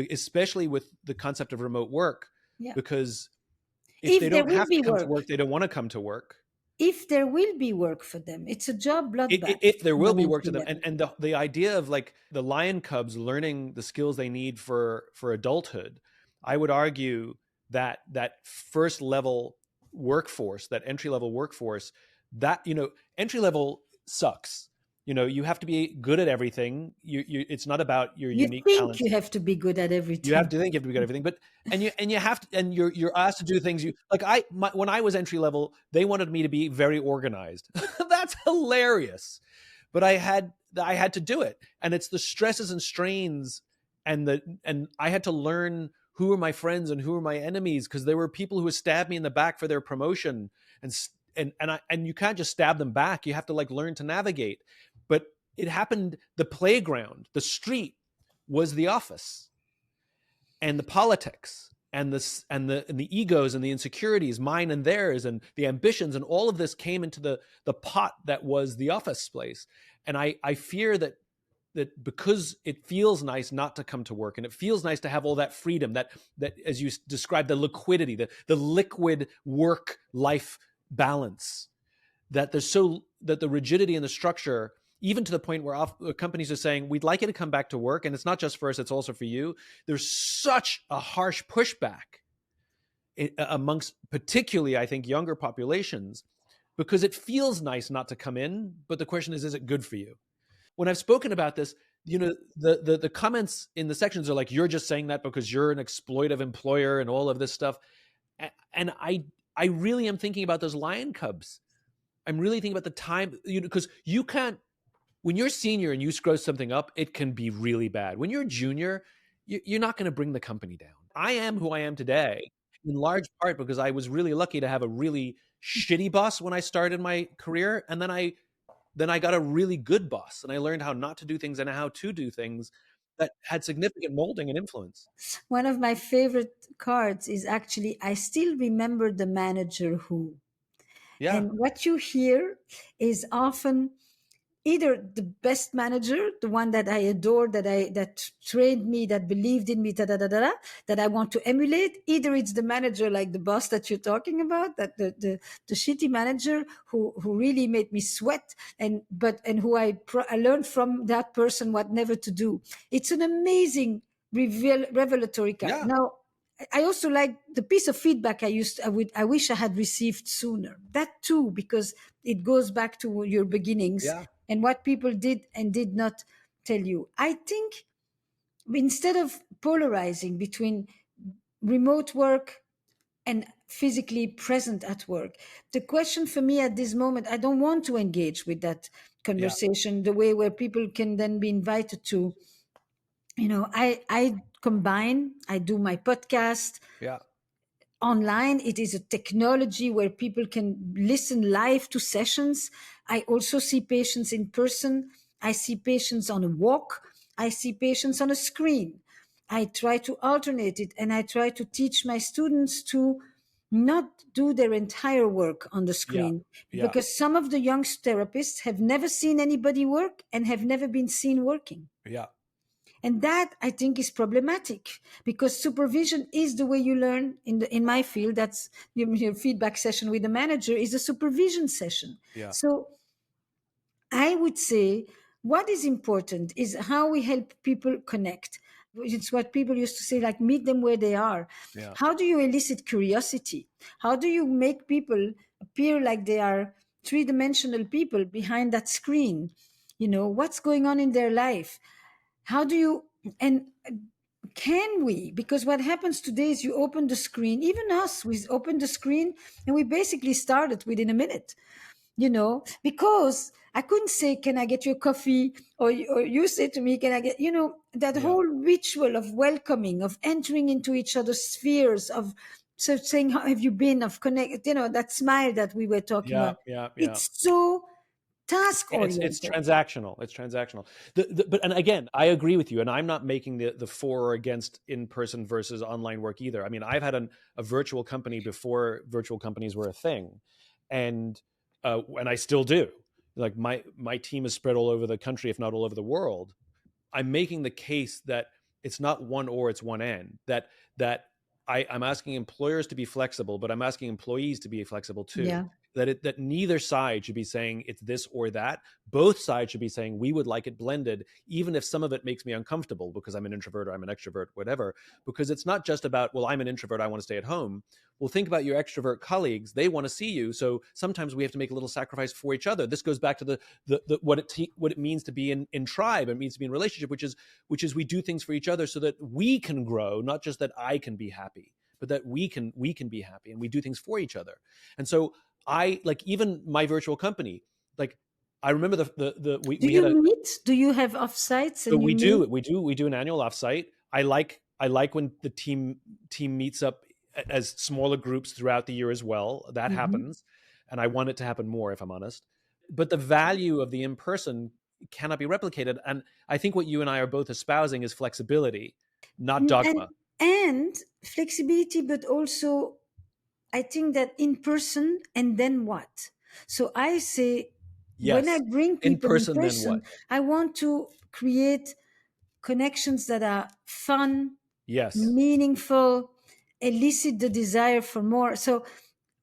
especially with the concept of remote work, Yeah. because if they If there don't will have to be come to work, work, they don't want to come to work. if there will be work for them, it's a job bloodbath If there will on be work to entry them, level. and the idea of like the lion cubs learning the skills they need for adulthood, I would argue that that first level workforce, that entry level workforce, that entry level sucks. You have to be good at everything. It's not about your You unique think you talents. have to be good at You have everything. to think you have to be good at everything, but and you have to, and you're asked to do things you like. When I was entry level, they wanted me to be very organized. That's hilarious, but I had to do it, and it's the stresses and strains, and I had to learn who are my friends and who are my enemies, because there were people who would stab me in the back for their promotion, and you can't just stab them back. You have to like learn to navigate. But it happened. The playground, the street, was the office, and the politics and the egos and the insecurities, mine and theirs, and the ambitions, and all of this came into the pot that was the office place. And I fear that because it feels nice not to come to work, and it feels nice to have all that freedom, that as you described, the liquidity, the liquid work life balance, that the rigidity and the structure, even to the point where companies are saying, we'd like you to come back to work, and it's not just for us, it's also for you. There's such a harsh pushback amongst, particularly, I think, younger populations, because it feels nice not to come in, but the question is it good for you? When I've spoken about this, the comments in the sections are like, you're just saying that because you're an exploitive employer and all of this stuff. And I really am thinking about those lion cubs. I'm really thinking about the time, because you can't, when you're senior and you screw something up, it can be really bad. When you're junior, you're not going to bring the company down. I am who I am today in large part because I was really lucky to have a really shitty boss when I started my career, and then I got a really good boss, and I learned how not to do things and how to do things that had significant molding and influence. One of my favorite cards is actually, I still remember the manager who. Yeah, And what you hear is often either the best manager, the one that I adore, that trained me, that believed in me, that I want to emulate. Either it's the manager like the boss that you're talking about, that the shitty manager who really made me sweat, and who I learned from that person what never to do. It's an amazing revelatory card. Yeah. Now, I also like the piece of feedback I wish I had received sooner. That too, because it goes back to your beginnings Yeah. and what people did and did not tell you. I think instead of polarizing between remote work and physically present at work, the question for me at this moment, I don't want to engage with that Yeah. conversation the way where people can then be invited to, I combine, I do my podcast Yeah. online. It is a technology where people can listen live to sessions. I also see patients in person. I see patients on a walk. I see patients on a screen. I try to alternate it, and I try to teach my students to not do their entire work on the Yeah. screen, Yeah. because some of the young therapists have never seen anybody work and have never been seen working. Yeah. And that, I think, is problematic, because supervision is the way you learn in my field. That's your feedback session with the manager is a supervision session. Yeah. So I would say what is important is how we help people connect. It's what people used to say, like, meet them where they are. Yeah. How do you elicit curiosity? How do you make people appear like they are three-dimensional people behind that screen? What's going on in their life? How do you, and can we? Because what happens today is you open the screen, even us, we open the screen and we basically started within a minute, because I couldn't say, can I get you a coffee? Or you say to me, can I get, that Yeah. whole ritual of welcoming, of entering into each other's spheres, of saying, how have you been, of connect, that smile that we were talking Yeah. about. Yeah. Yeah. It's so task It's oriented. transactional. It's transactional. But and again, I agree with you, and I'm not making the for or against in person versus online work either. I mean, I've had a virtual company before virtual companies were a thing, and I still do. Like my team is spread all over the country, if not all over the world. I'm making the case that it's not one or, it's one and. I'm asking employers to be flexible, but I'm asking employees to be flexible too. Yeah. That neither side should be saying it's this or that. Both sides should be saying we would like it blended, even if some of it makes me uncomfortable because I'm an introvert or I'm an extrovert, whatever. Because it's not just about, well, I'm an introvert, I want to stay at home. Well, think about your extrovert colleagues; they want to see you. So sometimes we have to make a little sacrifice for each other. This goes back to what it means to be in tribe. It means to be in relationship, which is we do things for each other so that we can grow, not just that I can be happy, but that we can be happy, and we do things for each other. And so I, like, even my virtual company, like, I remember Do we had a you meet? Do you have offsites so and you meet? we do an annual offsite. I like when the team meets up as smaller groups throughout the year as well. That Mhm. happens, and I want it to happen more, if I'm honest. But the value of the in person cannot be replicated, and I think what you and I are both espousing is flexibility, not And dogma. flexibility, but also I think that in person, and then what? So I say, when I Yes, bring in people in person, then person, what? I want to create connections that are fun, Yes, meaningful, elicit the desire for more. So,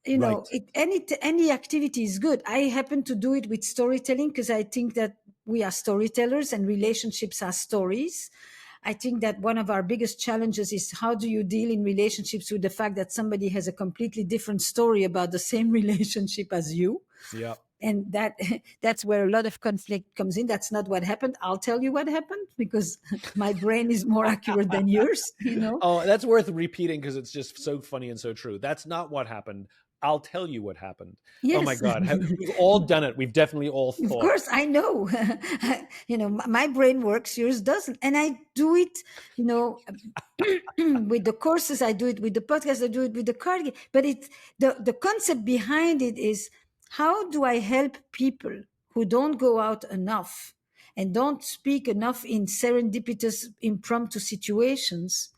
right. any activity is good. I happen to do it with storytelling because I think that we are storytellers and relationships are stories. I think that one of our biggest challenges is, how do you deal in relationships with the fact that somebody has a completely different story about the same relationship as you? Yeah. And that's where a lot of conflict comes in. That's not what happened. I'll tell you what happened, because my brain is more accurate than yours. Oh, that's worth repeating because it's just so funny and so true. That's not what happened. I'll tell you what happened. Oh my Yes. God. We've all done it. We've definitely all Of thought. course, I know. My brain works, yours doesn't. And I do it, with the courses, I do it with the podcast, I do it with the card game. But the concept behind it is, how do I help people who don't go out enough and don't speak enough in serendipitous, impromptu situations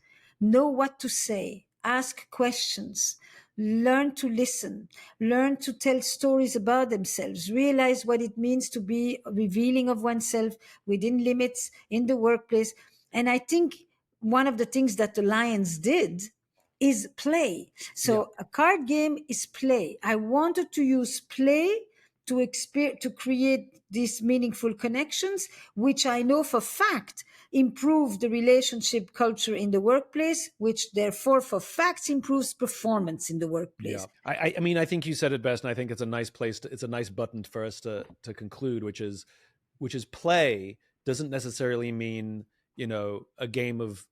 know what to say, ask questions, learn to listen, learn to tell stories about themselves, realize what it means to be revealing of oneself within limits in the workplace. And I think one of the things that the Lions did is play. Yeah. So a card game is play. I wanted to use play to create these meaningful connections, which I know for fact improve the relationship culture in the workplace, which therefore for facts improves performance in the Yeah. workplace. I mean, I think you said it best, and I think it's a nice place to, it's a nice button for us to conclude, which is play doesn't necessarily mean, you know, a game of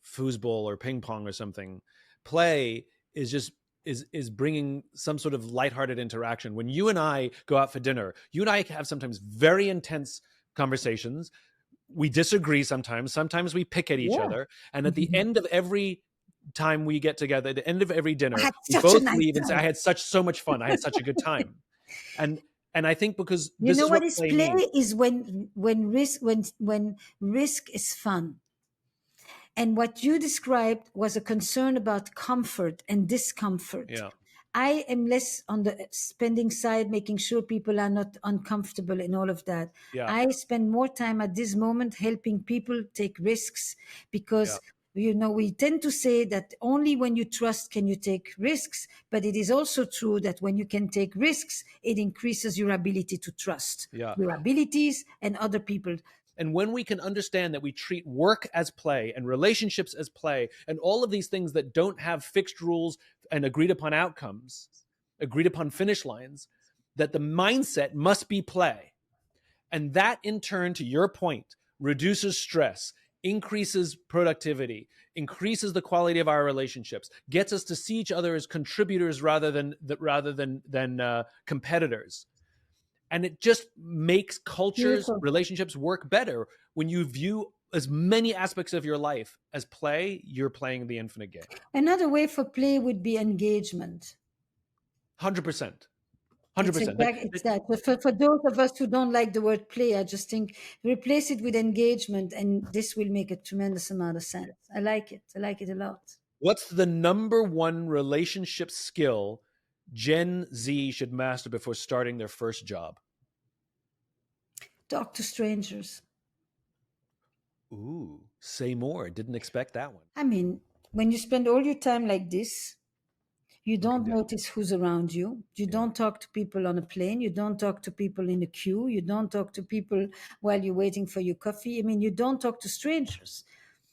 foosball or ping pong or something. Play is just is bringing some sort of lighthearted interaction. When you and I go out for dinner, you and I have sometimes very intense conversations. We disagree sometimes. Sometimes we pick at each Yeah. other. And at the end of every time we get together, at the end of every I dinner, had we such a both nice leave and say, time. I had so much fun. I had such a good time. And I think because You this know is what what is play play means. is when risk is fun. And what you described was a concern about comfort and discomfort. Yeah. I am less on the spending side, making sure people are not uncomfortable and all of that. Yeah. I spend more time at this moment helping people take risks Yeah. because, you know, we tend to say that only when you trust can you take risks, but it is also true that when you can take risks, it increases your ability to trust Yeah. your abilities and other people. And when we can understand that we treat work as play and relationships as play and all of these things that don't have fixed rules and agreed upon outcomes, agreed upon finish lines, that the mindset must be play. And that in turn, to your point, reduces stress, increases productivity, increases the quality of our relationships, gets us to see each other as contributors rather than competitors. And it just makes cultures, Beautiful. relationships work better. When you view as many aspects of your life as play, you're playing the infinite game. Another way for play would be engagement. 100%. It's 100%. exactly it's that. But for those of us who don't like the word play, I just think replace it with engagement, and this will make a tremendous amount of sense. I like it. I like it a lot. What's the number one relationship skill Gen Z should master before starting their first job? Talk to strangers. Ooh, say more. Didn't expect that one. I mean, when you spend all your time like this, you You can don't do. notice who's around you. You Yeah. don't talk to people on a plane. You don't talk to people in a queue. You don't talk to people while you're waiting for your coffee. I mean, you don't talk to strangers.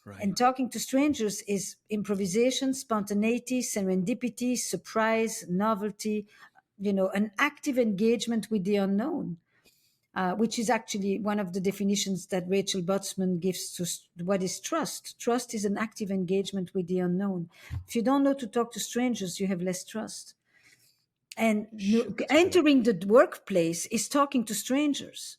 Right. And talking to strangers is improvisation, spontaneity, serendipity, surprise, novelty, you know, an active engagement with the unknown, which is actually one of the definitions that Rachel Botsman gives to what is trust. Trust is an active engagement with the unknown. If you don't know to talk to strangers, you have less trust. And Shit, that's a good one. entering the workplace is talking to strangers.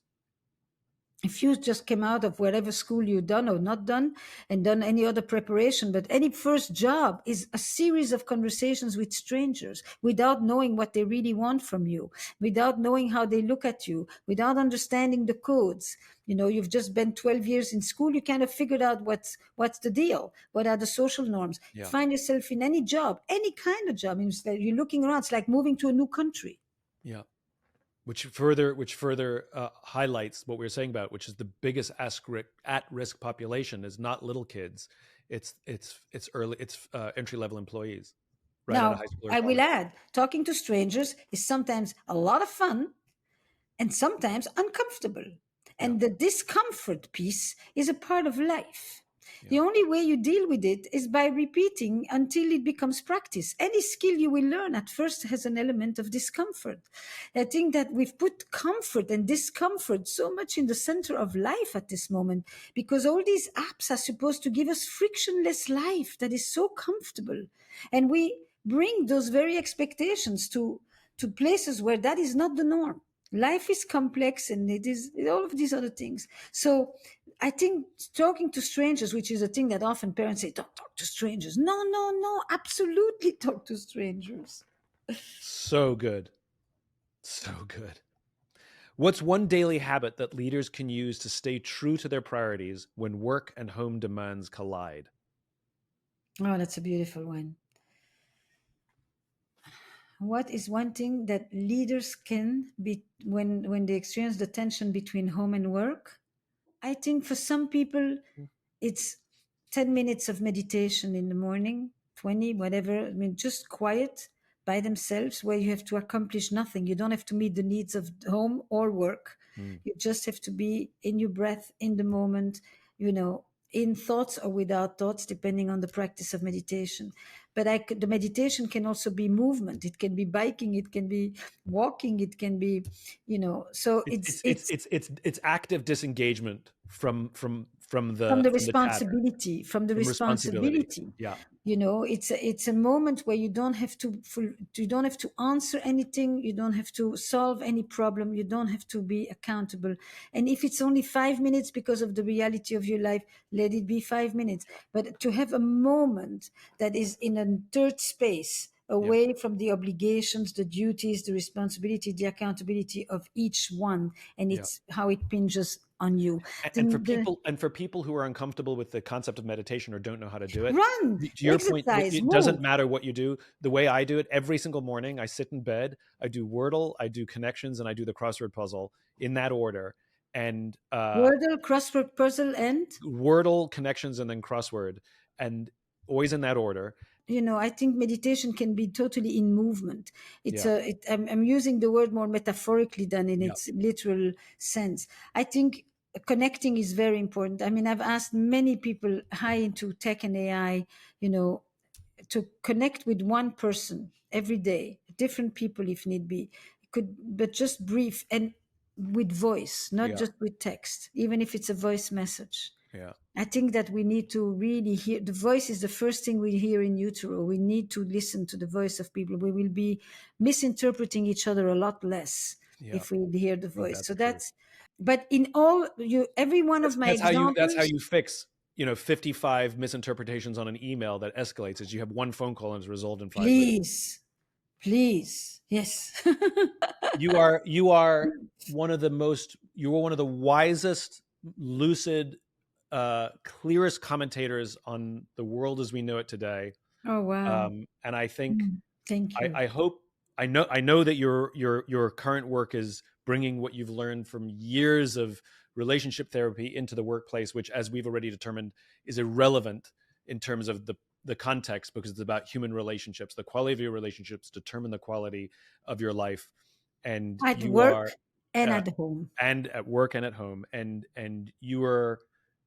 If you just came out of wherever school you've done or not done and done any other preparation, but any first job is a series of conversations with strangers without knowing what they really want from you, without knowing how they look at you, without understanding the codes. You know, you've just been 12 years in school, you kind of figured out what's the deal, what are the social norms. Yeah. Find yourself in any job, any kind of job. I mean, it's like you're looking around, it's like moving to a new country. Yeah. Which further highlights what we were saying about, which is the biggest at risk population is not little kids, it's entry level employees right out of Now, high school or I will college. add, talking to strangers is sometimes a lot of fun and sometimes uncomfortable. Yeah. And the discomfort piece is a part of life. Yeah. The only way you deal with it is by repeating until it becomes practice. Any skill you will learn at first has an element of discomfort. I think that we've put comfort and discomfort so much in the center of life at this moment because all these apps are supposed to give us frictionless life that is so comfortable. And we bring those very expectations to places where that is not the norm. Life is complex and it is all of these other things. So I think talking to strangers, which is a thing that often parents say, don't talk to strangers. No, no, no, absolutely talk to strangers. So good. So good. What's one daily habit that leaders can use to stay true to their priorities when work and home demands collide? Oh, that's a beautiful one. What is one thing that leaders can be when they experience the tension between home and work? I think for some people, it's 10 minutes of meditation in the morning, 20, whatever. I mean, just quiet by themselves where you have to accomplish nothing. You don't have to meet the needs of home or work. Mm. You just have to be in your breath, in the moment, in thoughts or without thoughts, depending on the practice of meditation. But the meditation can also be movement. It can be biking. It can be walking. It can be, so It's active disengagement from from the the chatter, responsibility, from responsibility. responsibility. Yeah, It's a moment where you don't have to answer anything, you don't have to solve any problem, you don't have to be accountable. And if it's only 5 minutes because of the reality of your life, let it be 5 minutes. But to have a moment that is in a third space, yeah, away from the obligations, the duties, the responsibility, the accountability of each one, and yeah. it's how it pinches on you. And for The people who are uncomfortable with the concept of meditation or don't know how to do it, run, to your point, exercise, it doesn't move. matter what you do. The way I do it, every single morning, I sit in bed, I do Wordle, I do connections, and I do the crossword puzzle in that order. And Wordle, crossword puzzle, and Wordle, connections, and then crossword, and always in that order. I think meditation can be totally in movement. Yeah, I'm using the word more metaphorically than in yeah, its literal sense. I think connecting is very important. I mean, I've asked many people high into tech and AI, you know, to connect with one person every day, different people if need be. But just brief and with voice, not yeah, just with text, even if it's a voice message. yeah, I think that we need to really hear the voice is the first thing we hear in utero. We need to listen to the voice of people. We will be misinterpreting each other a lot less yeah. if we hear the I think voice. that's So true. but in all every one of my That's how examples, you fix 55 misinterpretations on an email that escalates, is you have one phone call and it's resolved in 5 minutes. please, yes. You are one of the most, you are one of the wisest, lucid, clearest commentators on the world as we know it today. Oh wow. And I think, Thank you. I hope, I know that your current work is bringing what you've learned from years of relationship therapy into the workplace, which, as we've already determined, is irrelevant in terms of the context, because it's about human relationships. The quality of your relationships determine the quality of your life, and At you are, work and uh, at home. and at work and at home, and you are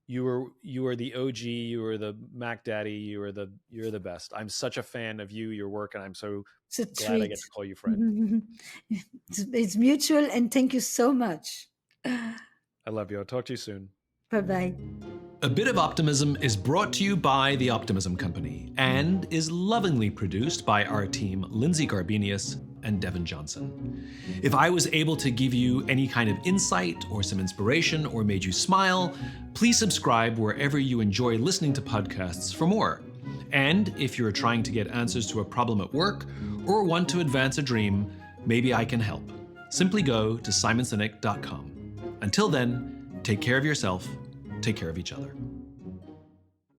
the OG. You are the Mac Daddy. You're the best. I'm such a fan of you, your work, and I'm so It's a glad I treat. get to call you friend. It's mutual, and thank you so much. I love you. I'll talk to you soon. Bye bye. A Bit of Optimism is brought to you by The Optimism Company and is lovingly produced by our team, Lindsay Garbenius and Devin Johnson. If I was able to give you any kind of insight or some inspiration or made you smile, please subscribe wherever you enjoy listening to podcasts for more. And if you're trying to get answers to a problem at work or want to advance a dream, maybe I can help. Simply go to simonsinek.com. Until then, take care of yourself, take care of each other.